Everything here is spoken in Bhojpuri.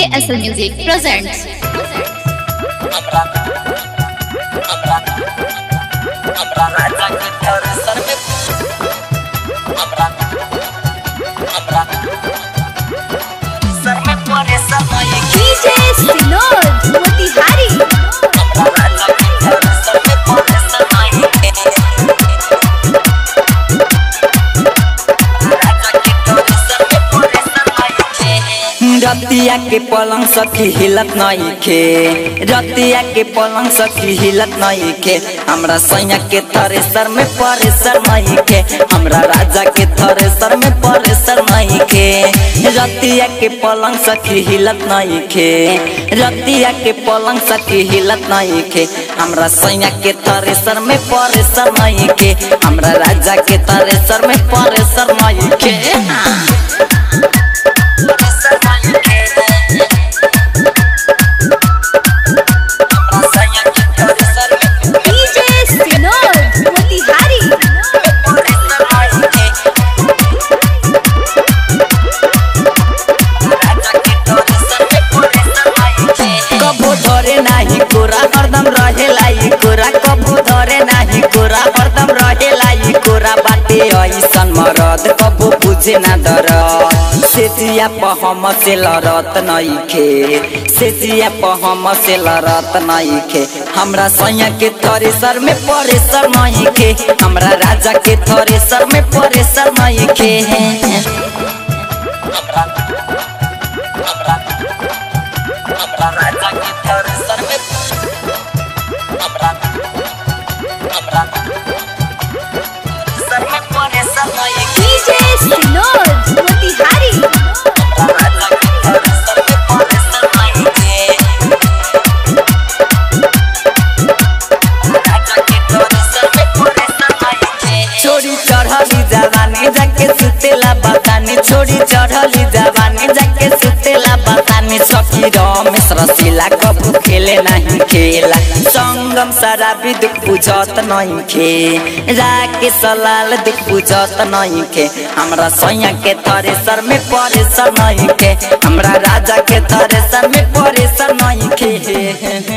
KSL Music presents. DJ Sinod Motihari. रतिया के पलंग सखी हिलत नहीं खे, रतिया के पलंग सखी हिलत नहीं खे। हमरा सैया के थ्रेसर में परेसर नहीं खे, हमरा राजा के थ्रेसर में परेसर नहीं खे। रतिया के पलंग सखी हिलत नहीं खे, रतिया के पलंग सखी हिलत नहीं खे। हमरा सैया के थ्रेसर में परेसर नहीं खे, हमरा राजा के थ्रेसर में परेसर नहीं खे। हरदम रहेला ई कोरा, कबू धरे नाही कोरा, हरदम रहेला ई कोरा। बाटे ऐसन मरद कबू बुझे ना दरद, सेजिया प हम से लड़त नहीं खे, सेजिया प हम से लड़त नहीं खे। हमरा सैया के थ्रेसर में परेसर नहीं खे, हमरा राजा के थ्रेसर में परेसर नहीं खे। DJ Sinod Motihari. छोड़ी चढ़ली जवानी जाके सुतेला बतानी, छोड़ी चढ़ली जवानी जाके सुतेला बतानी। सखी रमेश रसीला कबू खेले नहीं खेला, संगम शराबी दुख बुझत नहीं खे, राकेश लाल दुख बुझत नहीं खे। हमरा सैया के थ्रेसर में परेसर नहीं खे, हमरा राजा के थ्रेसर में परेसर नहीं खे।